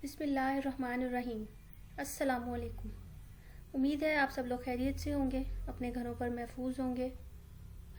बिस्मिल्लाहिर्रहमानिर्रहीम। अस्सलामुअलैकुम। उम्मीद है आप सब लोग खैरियत से होंगे, अपने घरों पर महफूज होंगे।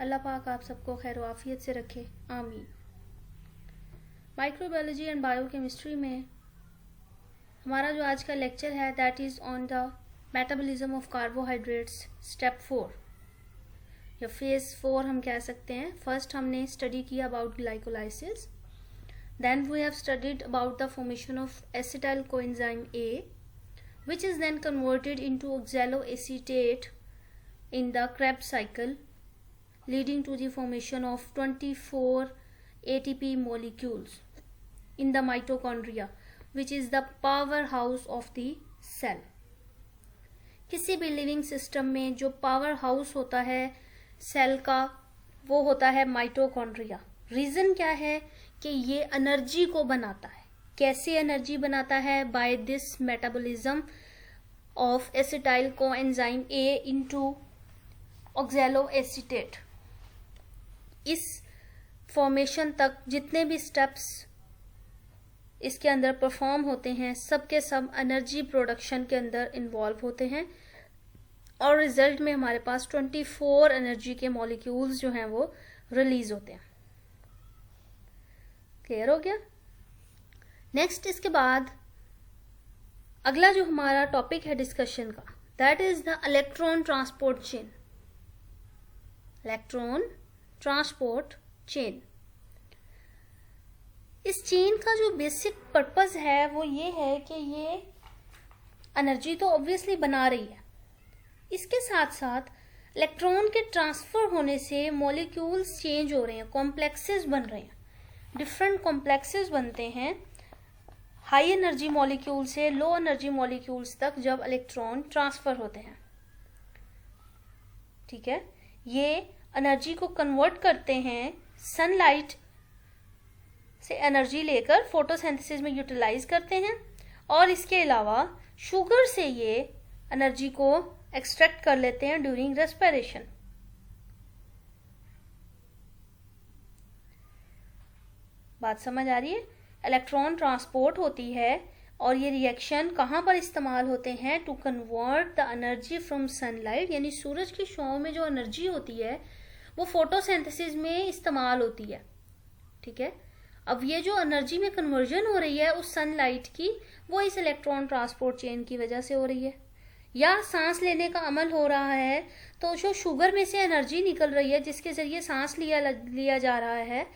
अल्लाह पाक आप सबको खैर आफियत से रखे, आमीन। माइक्रोबायोलॉजी एंड बायोकेमिस्ट्री में हमारा जो आज का लेक्चर है that is on the metabolism of carbohydrates step 4 या फेज 4 हम कह सकते हैं। फर्स्ट हमने स्टडी किया about glycolysis, then we have studied about the formation of acetyl coenzyme A, which is then converted into oxaloacetate in the Krebs cycle, leading to the formation of 24 ATP molecules in the mitochondria, which is the powerhouse of the cell. किसी भी living system में जो power house होता है cell का वो होता है माइटोकॉन्ड्रिया। रीजन क्या है कि ये एनर्जी को बनाता है। कैसे एनर्जी बनाता है? By this metabolism of acetyl coenzyme A into oxaloacetate. इस फॉर्मेशन तक जितने भी स्टेप्स इसके अंदर परफॉर्म होते हैं सब के सब एनर्जी प्रोडक्शन के अंदर इन्वॉल्व होते हैं और रिजल्ट में हमारे पास 24 एनर्जी के मॉलिक्यूल्स जो हैं वो रिलीज होते हैं। क्लियर हो गया? नेक्स्ट इसके बाद अगला जो हमारा टॉपिक है डिस्कशन का that is the electron transport chain. Electron transport chain, इस चेन का जो बेसिक पर्पस है वो ये है कि ये एनर्जी तो ऑब्वियसली बना रही है, इसके साथ साथ इलेक्ट्रॉन के ट्रांसफर होने से मॉलिक्यूल्स चेंज हो रहे हैं, कॉम्प्लेक्सेस बन रहे हैं, डिफरेंट कॉम्प्लेक्सेस बनते हैं हाई एनर्जी मॉलिक्यूल से लो एनर्जी मॉलिक्यूल्स तक जब इलेक्ट्रॉन ट्रांसफर होते हैं। ठीक है, ये एनर्जी को कन्वर्ट करते हैं, सनलाइट से एनर्जी लेकर फोटोसिंथेसिस में यूटिलाइज करते हैं और इसके अलावा शुगर से ये एनर्जी को एक्सट्रैक्ट कर लेते हैं ड्यूरिंग रेस्पिरेशन। बात समझ आ रही है? इलेक्ट्रॉन ट्रांसपोर्ट होती है और ये रिएक्शन कहाँ पर इस्तेमाल होते हैं? To convert the energy from sunlight, यानी सूरज की छांव में जो एनर्जी होती है वो फोटोसिंथेसिस में इस्तेमाल होती है। ठीक है, अब ये जो एनर्जी में कन्वर्जन हो रही है उस सनलाइट की वो इस इलेक्ट्रॉन ट्रांसपोर्ट चेन की वजह से हो रही है। या सांस लेने का अमल हो रहा है तो जो शुगर में से एनर्जी निकल रही है जिसके जरिए सांस लिया जा रहा है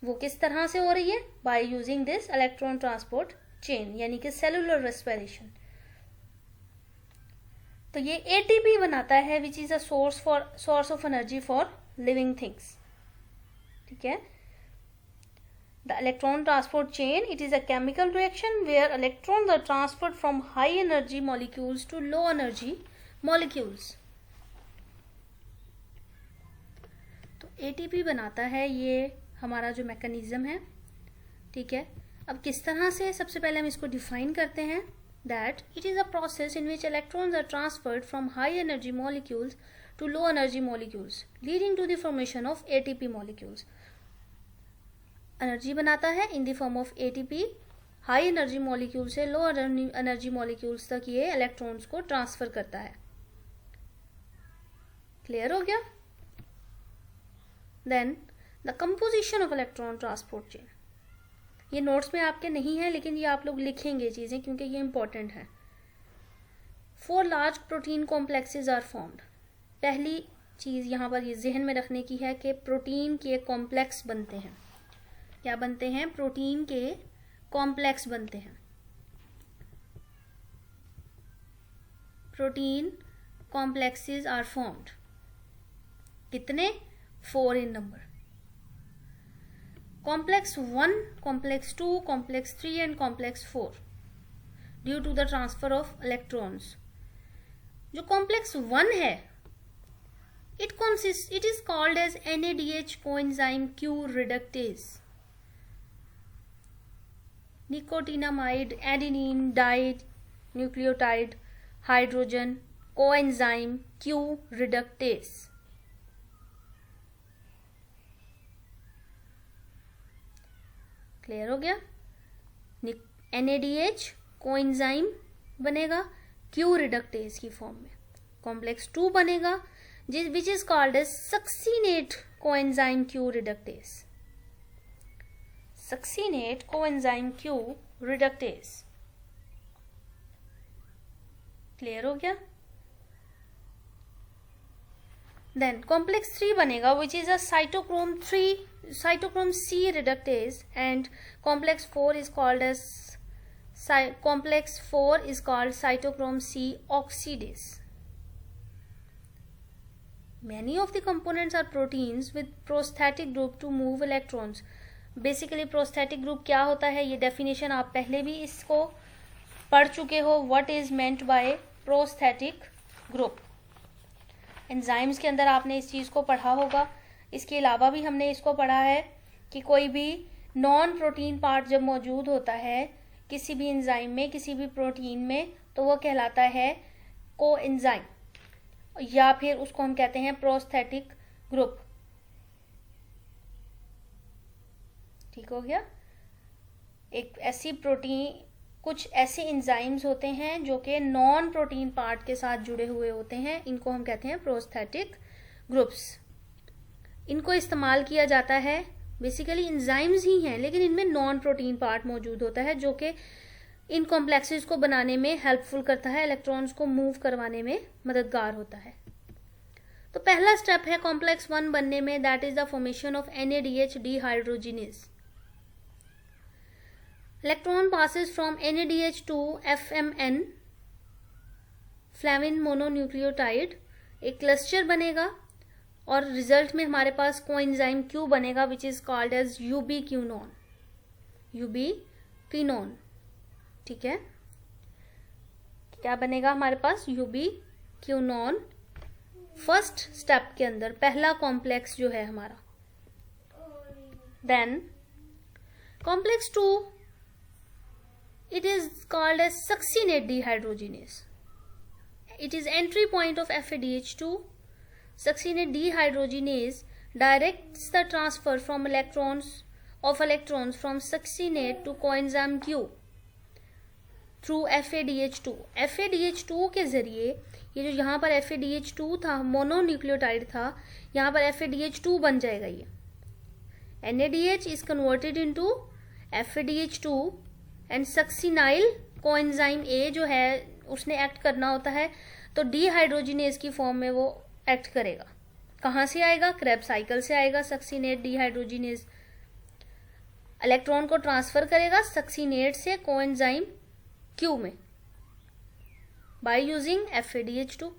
वो किस तरह से हो रही है? By using this electron transport chain, यानी कि सेलुलर रेस्पिरेशन। तो ये एटीपी बनाता है विच is a source of energy for living things. ठीक है, the electron transport chain, it is a chemical reaction where electrons are transferred from high energy molecules to low energy molecules. तो ATP बनाता है ये हमारा जो मैकेनिज्म है। ठीक है, अब किस तरह से? सबसे पहले हम इसको डिफाइन करते हैं that it is a process in which electrons are transferred from high energy molecules to low energy molecules leading to the formation of ATP molecules. Energy बनाता है in the form of ATP. High energy molecule से low energy molecules तक ये electrons को transfer करता है। Clear हो गया? Then the composition of electron transport chain, ये नोट्स में आपके नहीं है लेकिन ये आप लोग लिखेंगे चीजें क्योंकि ये इंपॉर्टेंट है। 4 large protein complexes are formed. पहली चीज यहाँ पर ये जहन में रखने की है कि प्रोटीन के कॉम्प्लेक्स बनते हैं। क्या बनते हैं? प्रोटीन के कॉम्प्लेक्स बनते हैं। Protein complexes are formed. कितने? 4 in number. Complex 1, complex 2, complex 3 and complex 4 due to the transfer of electrons. जो कॉम्प्लेक्स 1 है it is called as NADH coenzyme Q reductase. Nicotinamide, adenine, dinucleotide, hydrogen, coenzyme Q reductase. Clear हो गया? NADH coenzyme बनेगा Q reductase की form में। Complex 2 बनेगा which is called as succinate coenzyme Q reductase. Succinate coenzyme Q reductase. Clear हो गया? Then complex 3 बनेगा which is a cytochrome C reductase, and complex 4 is called as cytochrome C oxidase. Many of the components are proteins with prosthetic group to move electrons. Basically prosthetic group क्या होता है, ये definition आप पहले भी इसको पढ़ चुके हो. What is meant by prosthetic group? Enzymes के अंदर आपने इस चीज़ को पढ़ा होगा. इसके अलावा भी हमने इसको पढ़ा है कि कोई भी नॉन प्रोटीन पार्ट जब मौजूद होता है किसी भी एंजाइम में, किसी भी प्रोटीन में, तो वो कहलाता है कोएंजाइम, या फिर उसको हम कहते हैं प्रोस्थेटिक ग्रुप. ठीक हो गया? एक ऐसी प्रोटीन, कुछ ऐसे एंजाइम्स होते हैं जो कि नॉन प्रोटीन पार्ट के साथ जुड़े हुए होते हैं, इनको हम कहते हैं प्रोस्थेटिक ग्रुप्स. इनको इस्तेमाल किया जाता है, बेसिकली एंजाइम्स ही हैं लेकिन इनमें नॉन प्रोटीन पार्ट मौजूद होता है जो कि इन कॉम्प्लेक्सेस को बनाने में हेल्पफुल करता है, इलेक्ट्रॉन्स को मूव करवाने में मददगार होता है. तो पहला स्टेप है कॉम्प्लेक्स 1 बनने में, that is the formation of NADH dehydrogenase. Electron passes from NADH to FMN, flavin mononucleotide. एक क्लस्टर बनेगा और रिजल्ट में हमारे पास कोएंजाइम Q बनेगा which is called as ubiquinone. Ubiquinone. ठीक है, क्या बनेगा हमारे पास? यूबीक्विनोन. फर्स्ट स्टेप के अंदर पहला कॉम्प्लेक्स जो है हमारा. Then complex 2, it is called as succinate dehydrogenase. It is entry point of FADH2. Succinate dehydrogenase directs the transfer from electrons from succinate to coenzyme Q through FADH2. FADH2 के जरिए, ये जो यहाँ पर FADH2 था, मोनोन्यूक्लियोटाइड था, यहाँ पर FADH2 बन जाएगा. ये NADH is converted into FADH2 and succinyl coenzyme A जो है उसने एक्ट करना होता है, तो डीहाइड्रोजिनेज की फॉर्म में वो एक्ट करेगा. कहाँ से आएगा? क्रेब्स साइकिल से आएगा. सक्सिनेट डीहाइड्रोजिनेज इलेक्ट्रॉन को ट्रांसफर करेगा सक्सिनेट से कोएंजाइम Q में बाय यूजिंग FADH2.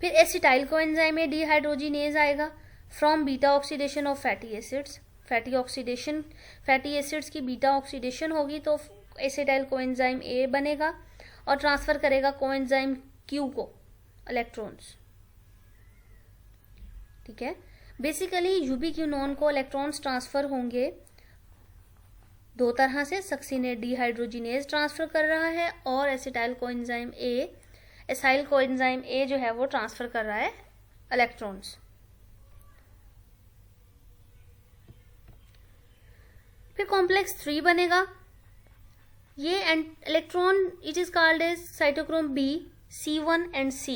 फिर एसिटाइल कोएंजाइम A डीहाइड्रोजिनेज आएगा from beta oxidation of fatty acids. Fatty acids की बीटा ऑक्सीडेशन होगी तो एसिटाइल कोएंजाइम A बनेगा और ट्रांसफर करेगा कोएंजाइम Q को इलेक्ट्रॉन्स. ठीक है, बेसिकली यूबीक्विनोन को इलेक्ट्रॉन्स ट्रांसफर होंगे दो तरह से. सक्सिनेट डीहाइड्रोजिनेज ट्रांसफर कर रहा है और एसिटाइल कोएंजाइम A जो है वो ट्रांसफर कर रहा है इलेक्ट्रॉन्स. फिर कॉम्प्लेक्स 3 बनेगा. ये electron it is called as cytochrome B, C1 and C.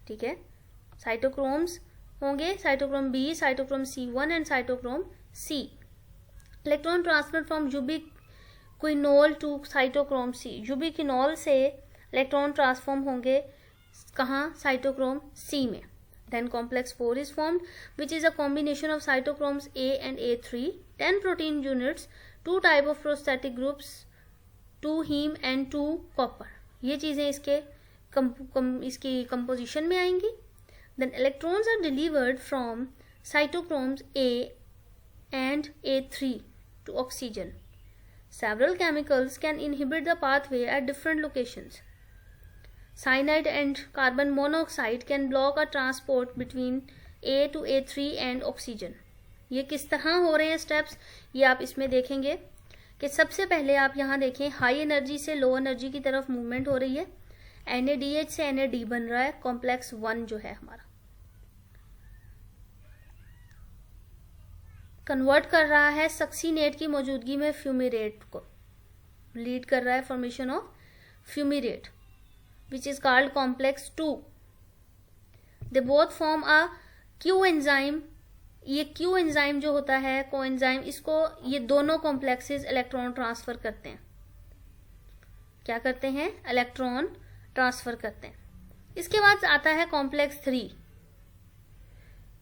ठीक है, साइटोक्रोम्स होंगे, cytochrome B, cytochrome C1 and cytochrome C. Electron transfer from ubiquinol to cytochrome C. यूबीक्विनोल से इलेक्ट्रॉन ट्रांसफॉर्म होंगे कहाँ? साइटोक्रोम C में. Then complex 4 is formed, which is a combination of cytochromes A and A3, 10 protein units, 2 type of prosthetic groups, 2 heme and 2 copper. ये चीजें इसकी composition में आएंगी. Then electrons are delivered from cytochromes A and A3 to oxygen. Several chemicals can inhibit the pathway at different locations. Cyanide and carbon monoxide can block a transport between A to A3 and oxygen. ये किस तरह हो रहे हैं steps, ये आप इसमें देखेंगे कि सबसे पहले आप यहाँ देखें हाई एनर्जी से लो एनर्जी की तरफ मूवमेंट हो रही है. NADH से NAD बन रहा है. कॉम्प्लेक्स 1 जो है हमारा कन्वर्ट कर रहा है सक्सिनेट की मौजूदगी में फ्यूमेरेट को. लीड कर रहा है formation of फ्यूमिरेट which is called complex 2. They both form a Q enzyme. ये क्यू एंजाइम जो होता है कोएंजाइम, इसको ये दोनों कॉम्प्लेक्सेस इलेक्ट्रॉन ट्रांसफर करते हैं. क्या करते हैं? इलेक्ट्रॉन ट्रांसफर करते हैं. इसके बाद आता है कॉम्प्लेक्स 3.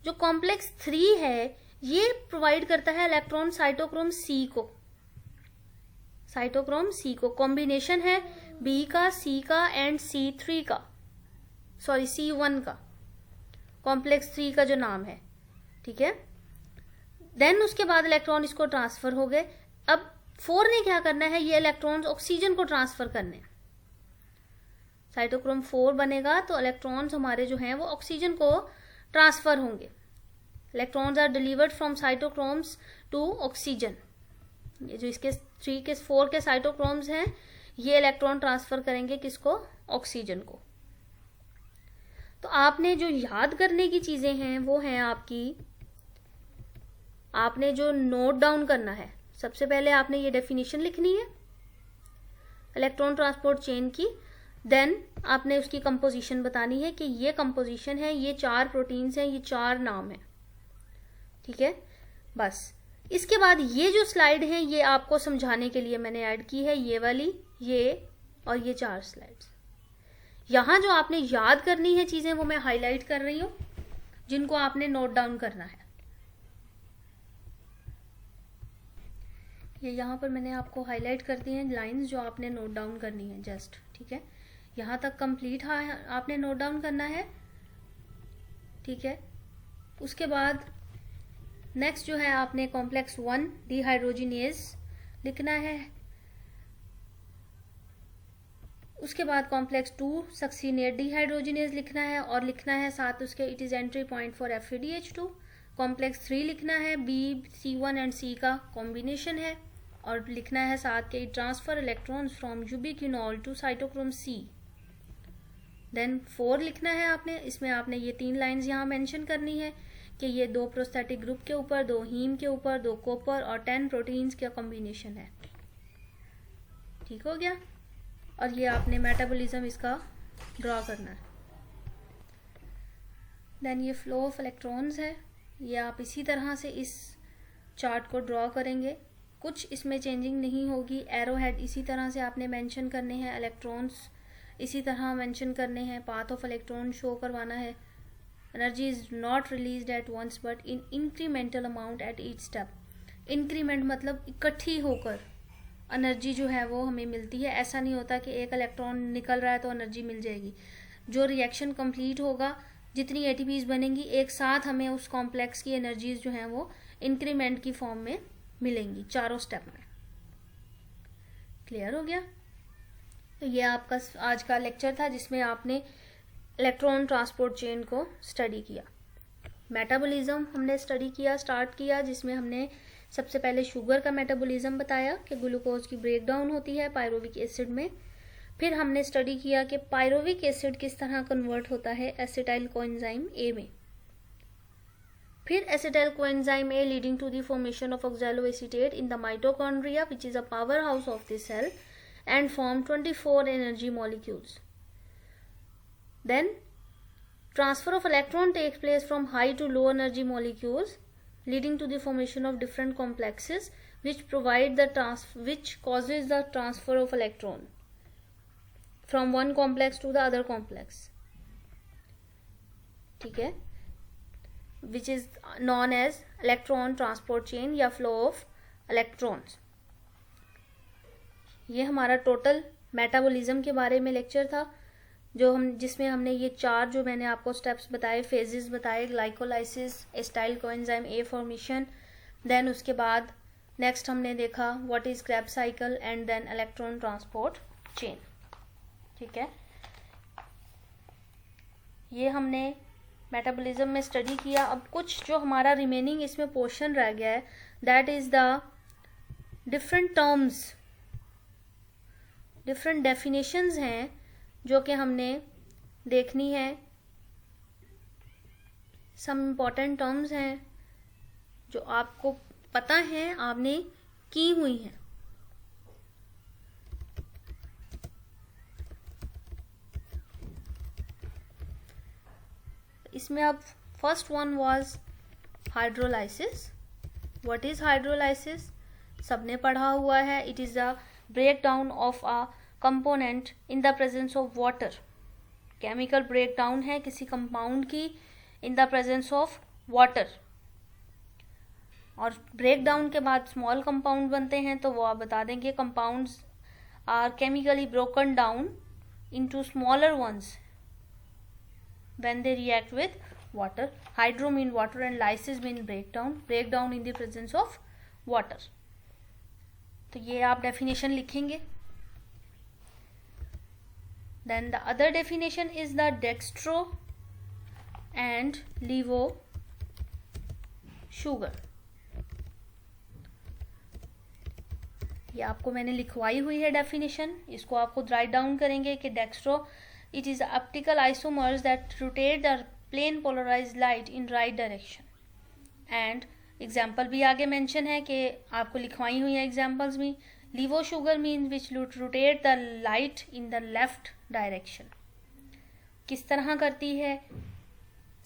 जो कॉम्प्लेक्स 3 है ये प्रोवाइड करता है इलेक्ट्रॉन साइटोक्रोम सी को. साइटोक्रोम सी को कॉम्बिनेशन है बी का, सी का एंड C3 का, सॉरी C1 का, कॉम्प्लेक्स 3 का जो नाम है. ठीक है. देन उसके बाद इलेक्ट्रॉन इसको ट्रांसफर हो गए. अब 4 ने क्या करना है? ये इलेक्ट्रॉन्स ऑक्सीजन को ट्रांसफर करने. साइटोक्रोम 4 बनेगा तो इलेक्ट्रॉन्स हमारे जो हैं वो ऑक्सीजन को ट्रांसफर होंगे. Electrons are delivered from cytochromes to oxygen. ये जो इसके 3 के 4 के साइटोक्रोम्स हैं ये इलेक्ट्रॉन ट्रांसफर करेंगे किसको? ऑक्सीजन को. तो आपने जो याद करने की चीजें हैं वो हैं आपने जो नोट डाउन करना है, सबसे पहले आपने ये डेफिनेशन लिखनी है इलेक्ट्रॉन ट्रांसपोर्ट चेन की. देन आपने उसकी कंपोजिशन बतानी है कि ये कंपोजिशन है, ये 4 प्रोटीन्स हैं, ये 4 नाम है. ठीक है. बस इसके बाद ये जो स्लाइड है ये आपको समझाने के लिए मैंने ऐड की है, ये वाली, ये और ये 4 स्लाइड्स. यहां जो आपने याद करनी है चीजें वो मैं हाईलाइट कर रही हूं, जिनको आपने नोट डाउन करना है. ये यहां पर मैंने आपको हाईलाइट कर दी हैं लाइंस जो आपने नोट डाउन करनी है जस्ट. ठीक है. यहां तक कंप्लीट आपने नोट डाउन करना है. ठीक है. उसके बाद नेक्स्ट जो है आपने कॉम्प्लेक्स 1 डिहाइड्रोजिनेज लिखना है. उसके बाद कॉम्प्लेक्स 2 सक्सीनेट डिहाइड्रोजिनेज लिखना है और लिखना है साथ उसके it is entry point for FADH2. Complex 3 लिखना है C1 एंड C का कॉम्बिनेशन है और लिखना है साथ के transfer electrons from ubiquinol to cytochrome C. Then 4 लिखना है आपने. इसमें आपने ये 3 लाइंस यहाँ मेंशन करनी है कि ये 2 प्रोस्थेटिक ग्रुप के ऊपर, 2 हीम के ऊपर, 2 कॉपर और 10 प्रोटीन्स का कॉम्बिनेशन है. ठीक हो गया. और ये आपने मेटाबॉलिज्म इसका ड्रॉ करना है. देन ये फ्लो ऑफ इलेक्ट्रॉन्स है, ये आप इसी तरह से इस चार्ट को ड्रॉ करेंगे. कुछ इसमें चेंजिंग नहीं होगी. एरो हेड इसी तरह से आपने मेंशन करने हैं, इलेक्ट्रॉन्स इसी तरह मेंशन करने हैं, पाथ ऑफ इलेक्ट्रॉन शो करवाना है. Energy is not released at once but in incremental amount at each step. Increment मतलब इकट्ठी होकर एनर्जी जो है वो हमें मिलती है. ऐसा नहीं होता कि एक इलेक्ट्रॉन निकल रहा है तो एनर्जी मिल जाएगी. जो रिएक्शन कंप्लीट होगा, जितनी ATPs बनेंगी एक साथ हमें उस कॉम्प्लेक्स की एनर्जीज जो हैं वो इंक्रीमेंट की फॉर्म में मिलेंगी चारों स्टेप में. क्लियर हो गया. तो ये आपका आज का लेक्चर था जिसमें आपने इलेक्ट्रॉन ट्रांसपोर्ट चेन को स्टडी किया. मेटाबॉलिज्म हमने स्टडी किया, स्टार्ट किया, जिसमें हमने सबसे पहले शुगर का मेटाबॉलिज्म बताया कि ग्लूकोज की ब्रेकडाउन होती है पायरुविक एसिड में. फिर हमने स्टडी किया कि पायरुविक एसिड किस तरह कन्वर्ट होता है एसिटाइल कोएंजाइम A में. फिर acetyl coenzyme A leading to the formation of oxaloacetate in the mitochondria which is a power house of the cell and form 24 energy molecules. Then transfer of electron takes place from high to low energy molecules leading to the formation of different complexes which causes the transfer of electron from one complex to the other complex. ठीक है. Which is known as electron transport chain या flow of electrons. ये हमारा total metabolism के बारे में lecture था जिसमें हमने ये 4 जो मैंने आपको स्टेप्स बताए, फेजेस बताए, glycolysis, acetyl coenzyme A formation, then उसके बाद नेक्स्ट हमने देखा what is Krebs cycle and then electron transport chain. ठीक है. ये हमने मेटाबॉलिज्म में स्टडी किया. अब कुछ जो हमारा रिमेनिंग इसमें पोर्शन रह गया है that is the different terms, different definitions हैं जो कि हमने देखनी है. सम इम्पॉर्टेंट टर्म्स हैं जो आपको पता है, आपने की हुई हैं. इसमें अब first one was hydrolysis. What is hydrolysis? सबने पढ़ा हुआ है. It is the break down of a component in the presence of water. Chemical break down है किसी कंपाउंड की in the presence of water, और ब्रेक डाउन के बाद स्मॉल कंपाउंड बनते हैं. तो वो आप बता देंगे compounds are chemically broken down into smaller ones when they react with water. Hydro mean water and lysis mean breakdown in the presence of water. तो ये आप definition लिखेंगे. Then the other definition is the dextro and levo sugar. ये आपको मैंने लिखवाई हुई है definition. इसको आप खुद write down करेंगे कि dextro, it is optical isomers that rotate the plane polarized light in right direction. And example भी आगे mention है कि आपको लिखवाई हुई है examples में. Levo sugar means which rotate the light in the left direction. किस तरह करती है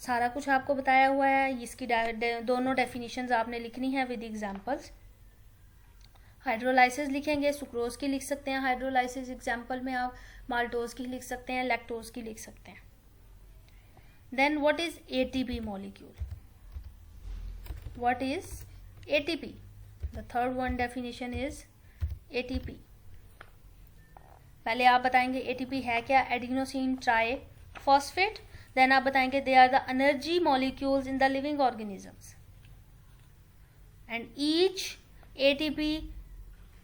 सारा कुछ आपको बताया हुआ है. इसकी दोनों definitions आपने लिखनी है with examples. हाइड्रोलाइसिस लिखेंगे, सुक्रोज की लिख सकते हैं हाइड्रोलाइसिस एग्जाम्पल में, आप माल्टोज की लिख सकते हैं, लैक्टोज की लिख सकते हैं. Then what is ATP molecule? What is ATP? The third one definition is ATP. पहले आप बताएंगे एटीपी है क्या. Adenosine try phosphate. देन आप बताएंगे they are the energy molecules in the living organisms, and each ATP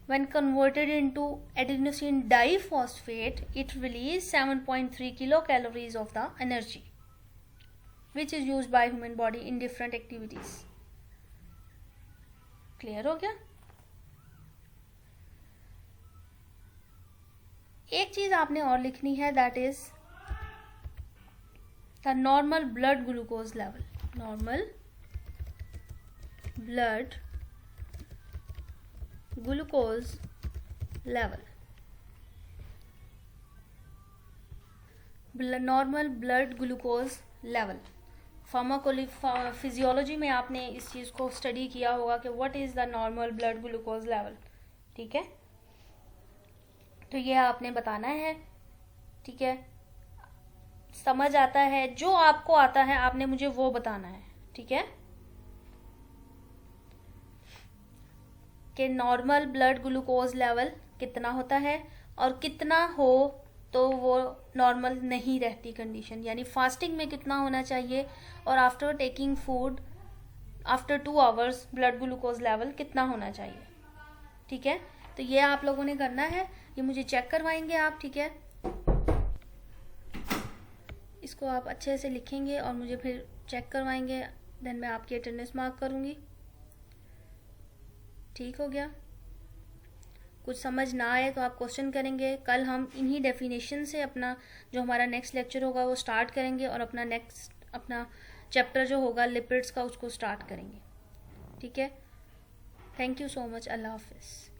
when converted into adenosine diphosphate, it releases 7.3 kilocalories of the energy which is used by human body in different activities. Clear हो गया? एक चीज आपने और लिखनी है, that is the normal blood glucose level. Normal blood glucose level. Normal blood glucose level. Physiology में आपने इस चीज़ को स्टडी किया होगा कि what is the normal blood glucose level. ठीक है, तो ये आपने बताना है. ठीक है, समझ आता है, जो आपको आता है आपने मुझे वो बताना है. ठीक है, कि नॉर्मल ब्लड ग्लूकोज लेवल कितना होता है और कितना हो तो वो नॉर्मल नहीं रहती कंडीशन, यानी फास्टिंग में कितना होना चाहिए और after taking food after 2 hours blood glucose level कितना होना चाहिए. ठीक है, तो ये आप लोगों ने करना है. ये मुझे चेक करवाएंगे आप. ठीक है, इसको आप अच्छे से लिखेंगे और मुझे फिर चेक करवाएंगे. देन मैं आपकी अटेंडेंस मार्क करूँगी. ठीक हो गया? कुछ समझ ना आए तो आप क्वेश्चन करेंगे. कल हम इन्हीं डेफिनेशन से अपना जो हमारा नेक्स्ट लेक्चर होगा वो स्टार्ट करेंगे और अपना चैप्टर जो होगा लिपिड्स का उसको स्टार्ट करेंगे. ठीक है, थैंक यू सो मच. अल्लाह हाफिज़.